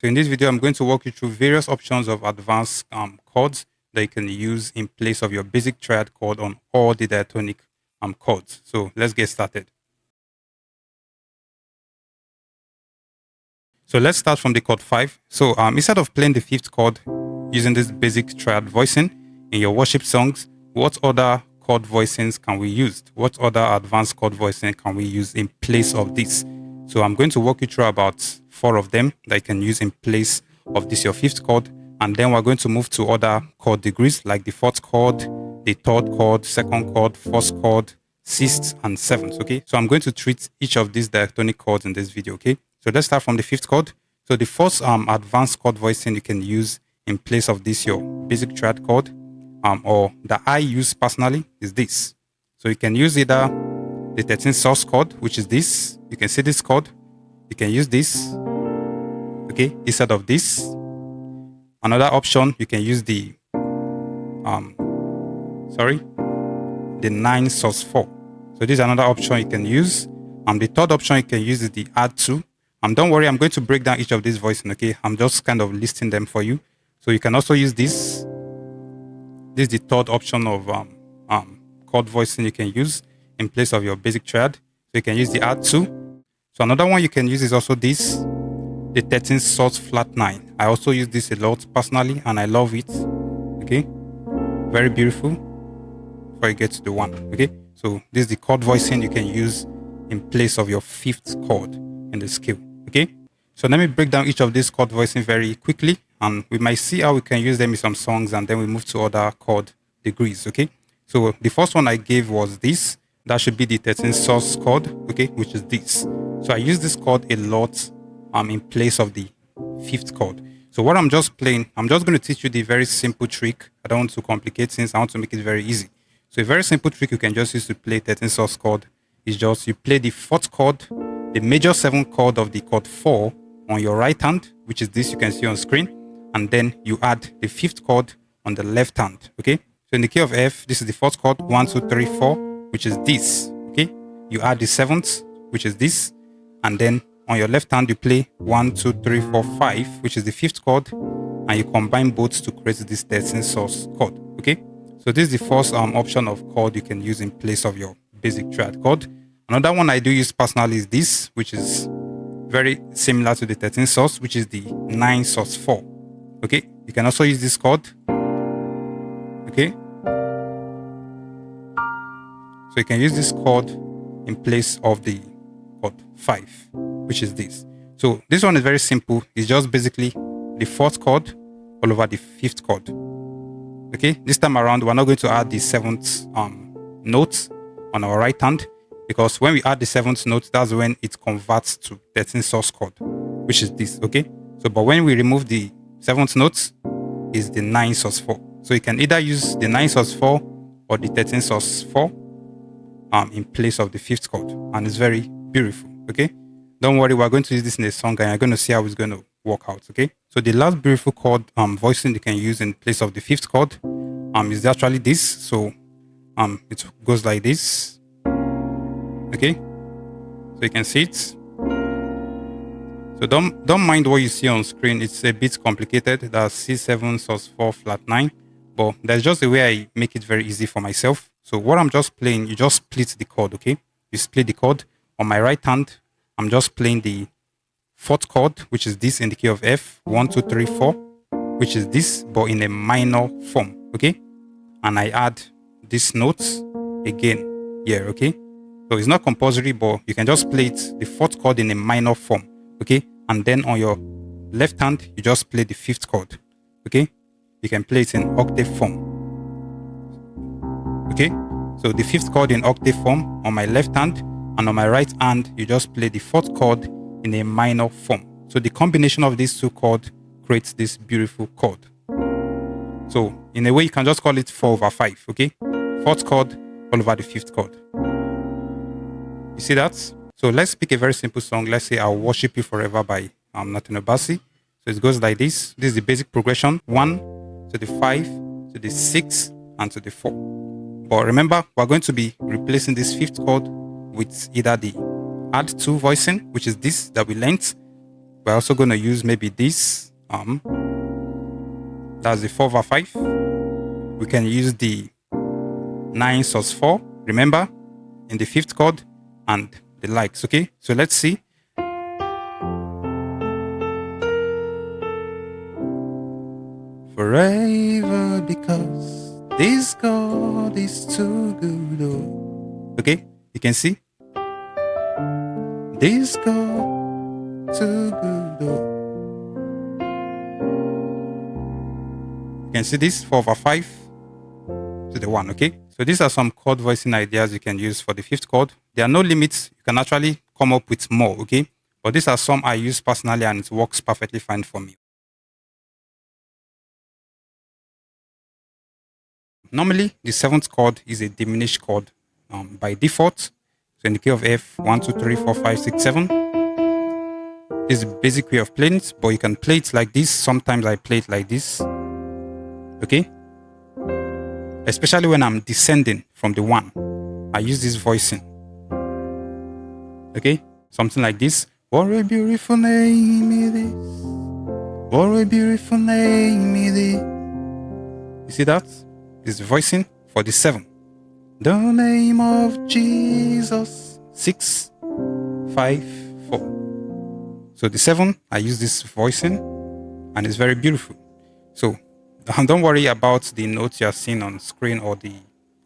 So in this video, I'm going to walk you through various options of advanced chords that you can use in place of your basic triad chord on all the diatonic chords. So let's get started. So let's start from the chord 5. So instead of playing the 5th chord using this basic triad voicing in your worship songs, what other chord voicings can we use? What other advanced chord voicing can we use in place of this? So I'm going to walk you through about 4 of them that you can use in place of this your 5th chord, and then we're going to move to other chord degrees like the 4th chord, the 3rd chord, 2nd chord, 1st chord, 6th, and 7th. Okay, so I'm going to treat each of these diatonic chords in this video. Okay, so let's start from the 5th chord. So the first advanced chord voicing you can use in place of this your basic triad chord, or that I use personally, is this. So you can use either the 13th source chord, which is this. You can see this chord. You can use this, okay, instead of this. Another option, you can use the the 9 source 4. So this is another option you can use. The third option you can use is the add 2. Don't worry, I'm going to break down each of these voicing, okay? I'm just kind of listing them for you. So you can also use this. This is the third option of chord voicing you can use in place of your basic triad. So you can use the add 2. So another one you can use is also this, the 13th source flat 9. I also use this a lot personally, and I love it. Okay, very beautiful. Before you get to the one, okay. So this is the chord voicing you can use in place of your 5th chord in the scale. Okay, so let me break down each of these chord voicing very quickly, and we might see how we can use them in some songs, and then we move to other chord degrees. Okay, so the first one I gave was this. That should be the 13th source chord, okay, which is this. So I use this chord a lot in place of the 5th chord. So what I'm just playing, I'm just going to teach you the very simple trick. I don't want to complicate things. I want to make it very easy. So a very simple trick you can just use to play 13th source chord is just you play the 4th chord, the major 7th chord of the chord 4 on your right hand, which is this you can see on screen, and then you add the 5th chord on the left hand. Okay, so in the key of F, this is the 4th chord, 1, 2, 3, 4, which is this. Okay, you add the 7th, which is this, and then on your left hand you play 1, 2, 3, 4, 5, which is the 5th chord, and you combine both to create this 13th source chord. Okay, so this is the first option of chord you can use in place of your basic triad chord. Another one I do use personally is this, which is very similar to the 13th source, which is the 9 source 4. Okay, you can also use this chord. Okay, so you can use this chord in place of the chord 5, which is this. So this one is very simple. It's just basically the 4th chord all over the 5th chord. Okay, this time around we're not going to add the 7th note on our right hand, because when we add the 7th note, that's when it converts to 13th source chord, which is this. Okay, so but when we remove the 7th note, is the 9 source 4. So you can either use the 9 source 4 or the 13th source 4 in place of the 5th chord, and it's very beautiful. Okay, don't worry, we're going to use this in a song and you're going to see how it's going to work out. Okay, so the last beautiful chord voicing you can use in place of the 5th chord is actually this. So it goes like this. Okay, so you can see it. So don't mind what you see on screen. It's a bit complicated. That's C7 source 4 flat 9, but there's just a way I make it very easy for myself. So what I'm just playing, you just split the chord. Okay, you split the chord. On my right hand, I'm just playing the 4th chord, which is this in the key of F, 1, 2, 3, 4, which is this, but in a minor form. Okay, and I add these notes again here. Okay, so it's not compulsory, but you can just play it, the 4th chord in a minor form. Okay, and then on your left hand, you just play the 5th chord. Okay, you can play it in octave form. Okay, so the 5th chord in octave form on my left hand, and on my right hand, you just play the 4th chord in a minor form. So the combination of these two chords creates this beautiful chord. So in a way, you can just call it 4 over 5. Okay, 4th chord all over the 5th chord. You see that? So let's pick a very simple song. Let's say I'll Worship You Forever by Nathaniel Bassey. So it goes like this. This is the basic progression: 1 to the 5 to the 6 and to the 4. But remember, we're going to be replacing this 5th chord with either the add 2 voicing, which is this that we learned, we're also going to use maybe this. That's the 4/5. We can use the 9 sus4, remember, in the 5th chord, and the likes, okay? So let's see. Forever, because this God is too good, oh. Okay, you can see. This God too good, oh. You can see this 4/5 to the 1, okay? So these are some chord voicing ideas you can use for the 5th chord. There are no limits. You can actually come up with more, okay? But these are some I use personally and it works perfectly fine for me. Normally, the 7th chord is a diminished chord by default. So in the key of F, 1, 2, 3, 4, 5, 6, 7. This is the basic way of playing it, but you can play it like this. Sometimes I play it like this. Okay? Especially when I'm descending from the 1. I use this voicing. Okay? Something like this. What a beautiful name it is. What a beautiful name it is. You see that? This voicing for the 7. The name of Jesus. 6, 5, 4. So the 7, I use this voicing and it's very beautiful. So don't worry about the notes you're seeing on screen or the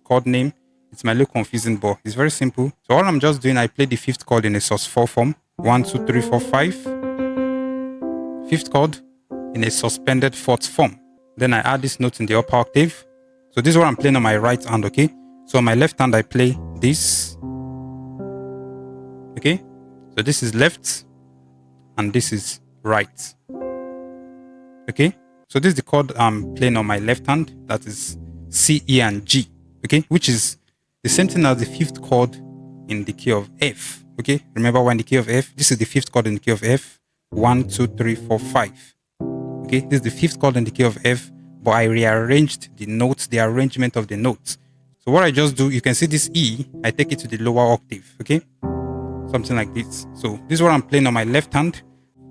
chord name. It might look confusing, but it's very simple. So all I'm just doing, I play the 5th chord in a sus4 form. 1, 2, 3, 4, 5. 5th chord in a suspended 4th form. Then I add this note in the upper octave. So this is what I'm playing on my right hand, okay? So on my left hand, I play this. Okay? So this is left and this is right. Okay? So this is the chord I'm playing on my left hand. That is C, E, and G. Okay? Which is the same thing as the 5th chord in the key of F. Okay? Remember when the key of F? This is the 5th chord in the key of F. 1, 2, 3, 4, 5. Okay? This is the 5th chord in the key of F. But I rearranged the notes, the arrangement of the notes. So what I just do, you can see this E, I take it to the lower octave, okay? Something like this. So this is what I'm playing on my left hand,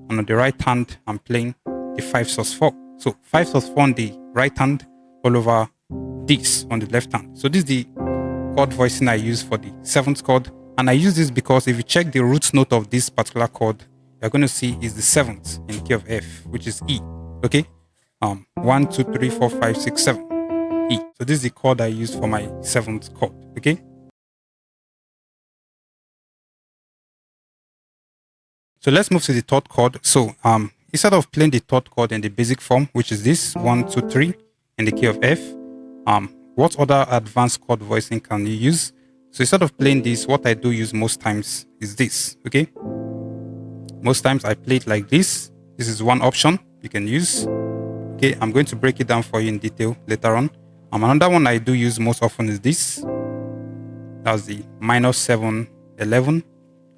and on the right hand, I'm playing the 5 sus4. So 5 sus4 on the right hand, all over this on the left hand. So this is the chord voicing I use for the 7th chord, and I use this because if you check the root note of this particular chord, you're going to see is the 7th in the key of F, which is E, okay? 1, 2, 3, 4, 5, 6, 7. E. So this is the chord I use for my 7th chord. Okay. So let's move to the 3rd chord. So instead of playing the 3rd chord in the basic form, which is this 1, 2, 3 in the key of F, what other advanced chord voicing can you use? So instead of playing this, what I do use most times is this. Okay. Most times I play it like this. This is one option you can use. Okay, I'm going to break it down for you in detail later on. Another one I do use most often is this. That's the -7, 11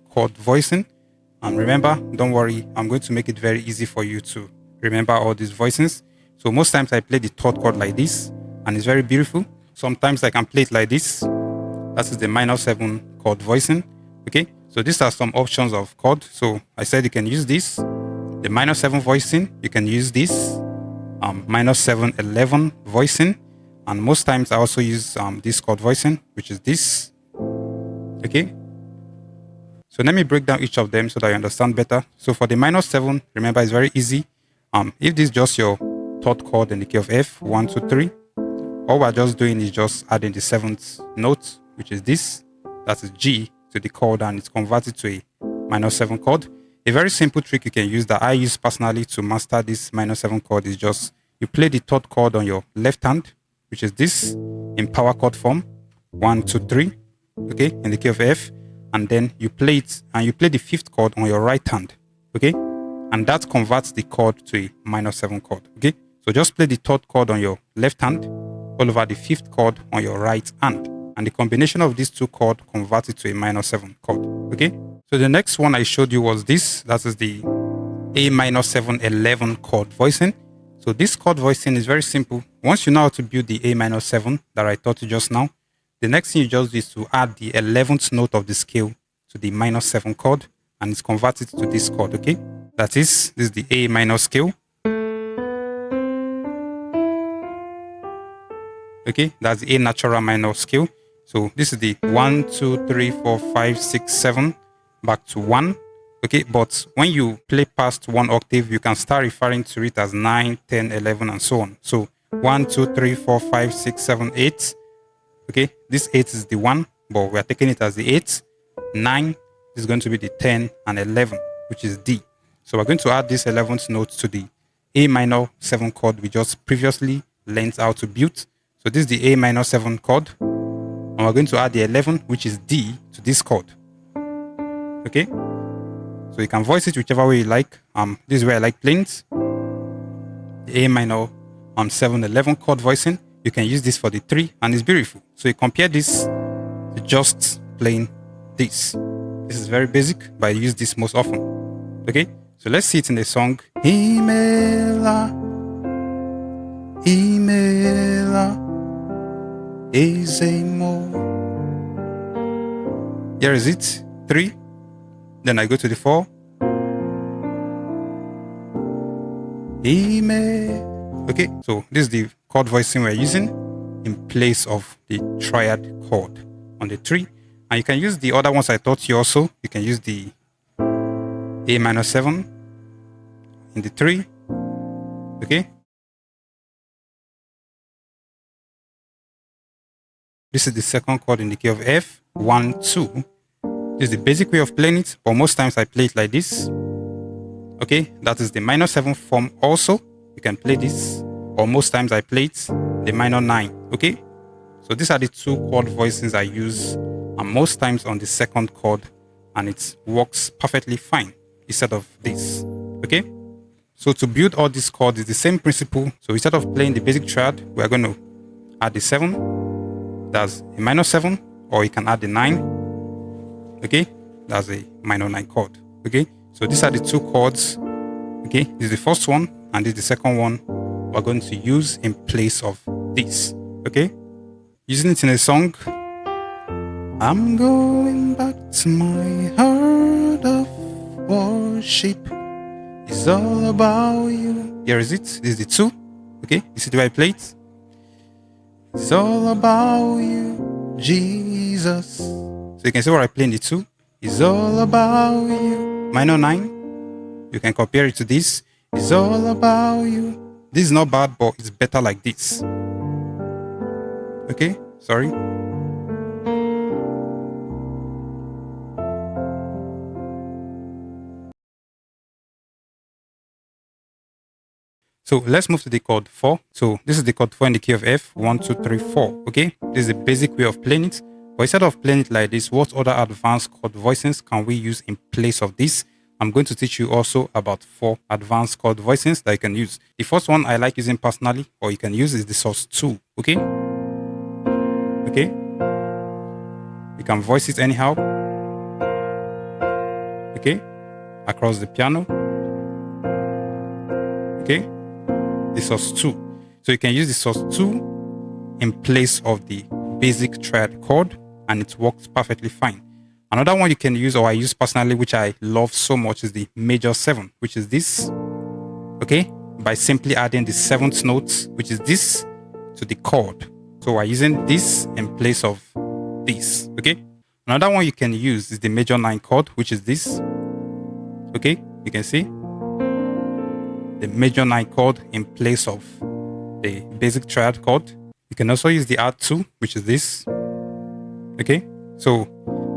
chord voicing. And remember, don't worry, I'm going to make it very easy for you to remember all these voicings. So most times I play the 3rd chord like this, and it's very beautiful. Sometimes I can play it like this. That is the -7 chord voicing. Okay, so these are some options of chord. So I said you can use this, the -7 voicing. You can use this. -7, 11 voicing, and most times I also use this chord voicing, which is this. Okay, so let me break down each of them so that you understand better. So for the -7, remember it's very easy. If this is just your 3rd chord in the key of F, 1, 2, 3, all we're just doing is just adding the 7th note, which is this. That is G to the chord, and it's converted to a -7 chord. A very simple trick you can use that I use personally to master this -7 chord is just you play the 3rd chord on your left hand, which is this in power chord form, 1, 2, 3, okay, in the key of F, and then you play it and you play the 5th chord on your right hand, okay, and that converts the chord to a -7 chord, okay. So just play the 3rd chord on your left hand, all over the 5th chord on your right hand, and the combination of these two chords converts it to a -7 chord, okay. So the next one I showed you was this. That is the A-7, 11 chord voicing. So this chord voicing is very simple. Once you know how to build the A-7 that I taught you just now, the next thing you just do is to add the 11th note of the scale to the -7 chord, and it's converted to this chord, okay? That is, this is the A minor scale. Okay, that's the A natural minor scale. So this is the 1, 2, 3, 4, 5, 6, 7 back to 1. Okay, but when you play past 1 octave, you can start referring to it as 9, 10, 11, and so on. So 1, 2, 3, 4, 5, 6, 7, 8. Okay, this 8 is the 1, but we are taking it as the 8. 9 is going to be the 10, and 11, which is D. So we're going to add this 11th note to the A minor 7 chord we just previously learned how to build. So this is the A minor 7 chord, and we're going to add the 11, which is D, to this chord. Okay, so you can voice it whichever way you like. This is where I like playing it. The A minor 7 11 chord voicing. You can use this for the 3, and it's beautiful. So you compare this to just playing this. This is very basic, but I use this most often. Okay, so let's see it in the song. Imela, Imela, Ezemo. Here is it, 3. Then I go to the 4. Ime. Okay, so this is the chord voicing we're using in place of the triad chord on the 3. And you can use the other ones I taught you also. You can use the A minor 7 in the 3. Okay. This is the second chord in the key of F. 1, 2. This is the basic way of playing it, but most times I play it like this. Okay, that is the minor 7 form also. You can play this, or most times I play it the minor 9. Okay, so these are the 2 chord voicings I use, and most times on the second chord, and it works perfectly fine instead of this. Okay, so to build all these chords is the same principle. So instead of playing the basic triad, we are going to add the 7. That's a minor 7, or you can add the 9. Okay, that's a minor 9 chord. Okay, so these are the 2 chords. Okay, this is the first one, and this is the second one we're going to use in place of this. Okay, using it in a song. I'm going back to my heart of worship. It's all about you. Here is it. This is the 2. Okay, you see the way I play it. It's all about you, Jesus. So you can see what I play in the 2. It's all about you. Minor 9. You can compare it to this. It's all about you. This is not bad, but it's better like this. Okay, sorry. So let's move to the chord 4. So this is the chord 4 in the key of F. 1, 2, 3, 4. Okay, this is the basic way of playing it. But instead of playing it like this, what other advanced chord voicings can we use in place of this? I'm going to teach you also about 4 advanced chord voicings that you can use. The first one I like using personally, or you can use, is the sus2. Okay? Okay? You can voice it anyhow. Okay? Across the piano. Okay? The sus2. So you can use the sus2 in place of the basic triad chord, and it works perfectly fine. Another one you can use, or I use personally, which I love so much, is the major 7, which is this. Okay, by simply adding the 7th note, which is this, to the chord. So we're using this in place of this. Okay, another one you can use is the major 9 chord, which is this. Okay, you can see the major 9 chord in place of the basic triad chord. You can also use the add 2, which is this. Okay, so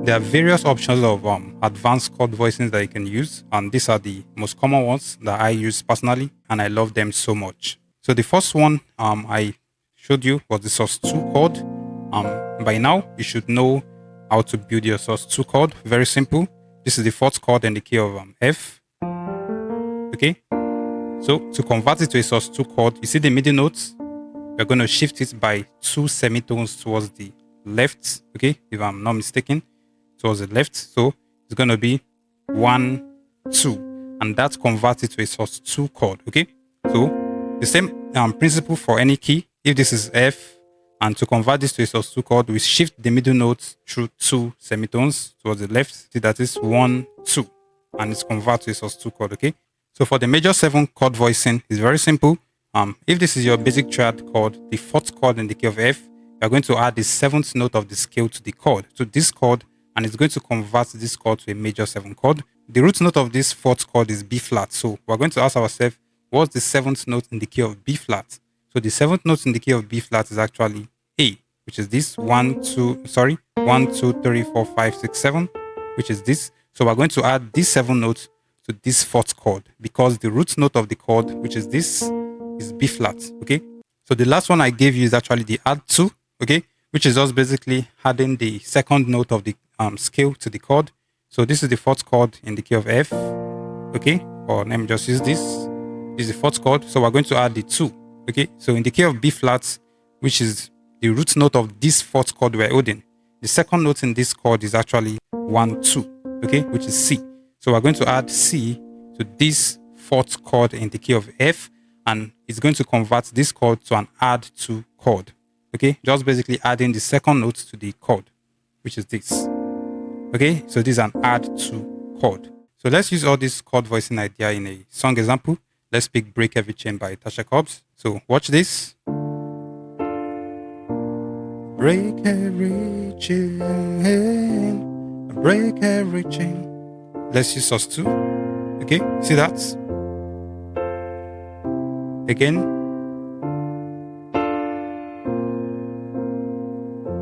there are various options of advanced chord voicings that you can use, and these are the most common ones that I use personally, and I love them so much. So the first one I showed you was the sus2 chord. By now you should know how to build your sus2 chord. Very simple. This is the 4th chord in the key of F. Okay, so to convert it to a sus2 chord, you see the middle notes. We're going to shift it by 2 semitones towards the left. Okay, if I'm not mistaken, towards the left. So it's going to be 1, 2, and that's converted to a sus2 chord. Okay, so the same principle for any key. If this is F, and to convert this to a sus2 chord, we shift the middle note through 2 semitones towards the left. See, that is 1, 2, and it's converted to a sus2 chord. Okay, So for the major 7 chord voicing, it's very simple. If this is your basic triad chord, the 4th chord in the key of F, you're going to add the 7th note of the scale to the chord, to this chord, and it's going to convert this chord to a major 7 chord. The root note of this 4th chord is B flat. So we're going to ask ourselves, what's the 7th note in the key of B flat? So the 7th note in the key of B flat is actually A, which is this 1, 2, 3, 4, 5, 6, 7, which is this. So we're going to add these 7 notes to this 4th chord because the root note of the chord, which is this, is B flat. Okay. So the last one I gave you is actually the add 2. Okay, which is just basically adding the 2nd note of the scale to the chord. So this is the 4th chord in the key of F. Okay, or let me just use this. This is the 4th chord. So we're going to add the 2. Okay, so in the key of B flat, which is the root note of this 4th chord we're holding, the 2nd note in this chord is actually 1, 2. Okay, which is C. So we're going to add C to this 4th chord in the key of F, and it's going to convert this chord to an add 2 chord. Okay, just basically adding the 2nd note to the chord, which is this. Okay, so this is an add 2 chord. So let's use all this chord voicing idea in a song example. Let's pick Break Every Chain by Tasha Cobbs. So watch this. Break every chain, break every chain. Let's use sus2. Okay, see that? Again.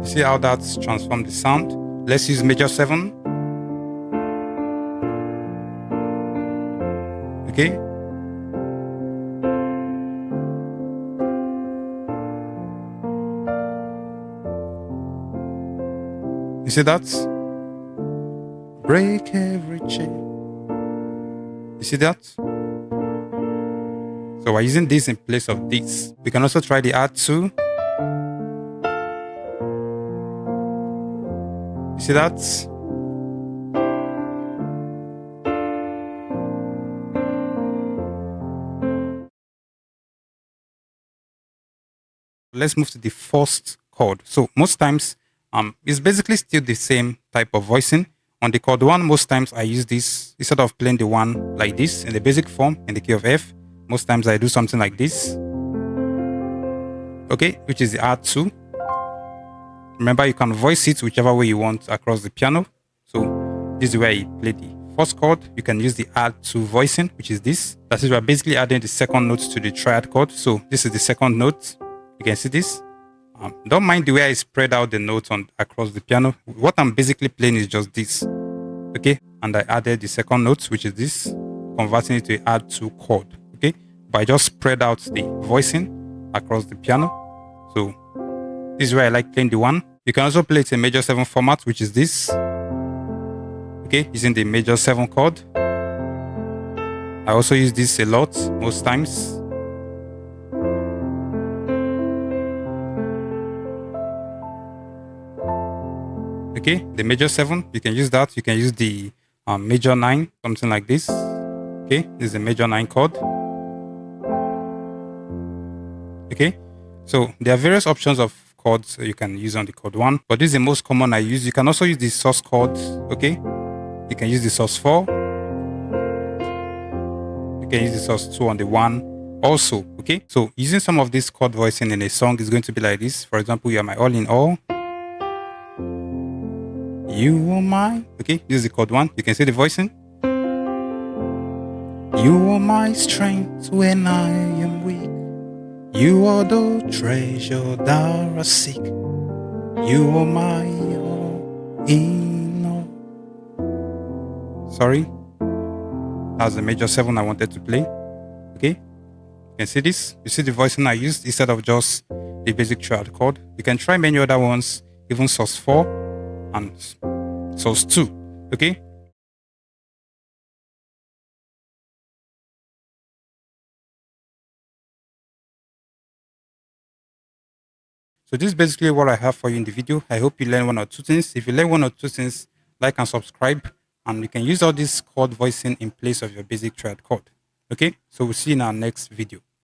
You see how that's transformed the sound? Let's use major 7. Okay. You see that? Break every chain. You see that? So we're using this in place of this. We can also try the add 2. You see that? Let's move to the 1st chord. So most times, it's basically still the same type of voicing. On the chord 1, most times I use this, instead of playing the 1 like this in the basic form in the key of F, most times I do something like this. Okay, which is the add 2. Remember, you can voice it whichever way you want across the piano. So this is where you play the 1st chord. You can use the add 2 voicing, which is this. That is, we're basically adding the 2nd note to the triad chord. So this is the 2nd note. You can see this. Don't mind the way I spread out the notes across the piano. What I'm basically playing is just this. Okay, and I added the 2nd note, which is this, converting it to add 2 chord. Okay, but I just spread out the voicing across the piano. So this is where I like playing the 1. You can also play it in major 7 format, which is this. Okay, using the major 7 chord. I also use this a lot, most times. Okay, the major 7, you can use that. You can use the major 9, something like this. Okay, this is a major 9 chord. Okay, so there are various options of chords you can use on the chord 1, but this is the most common I use. You can also use the sus chord. Okay, you can use the sus4. You can use the sus2 on the 1 also. Okay, so using some of this chord voicing in a song is going to be like this. For example, you are my all in all. You are my, okay, this is the chord 1. You can see the voicing. You are my strength when I am weak. You are the treasure that I seek. You are my all in all. Sorry, that's the major 7 I wanted to play. Okay, you can see this. You see the voicing I used instead of just the basic triad chord. You can try many other ones, even sus4 and sus2. Okay. So this is basically what I have for you in the video. I hope you learn 1 or 2 things. If you learn 1 or 2 things, like and subscribe, and you can use all this chord voicing in place of your basic triad chord. Okay, so we'll see you in our next video.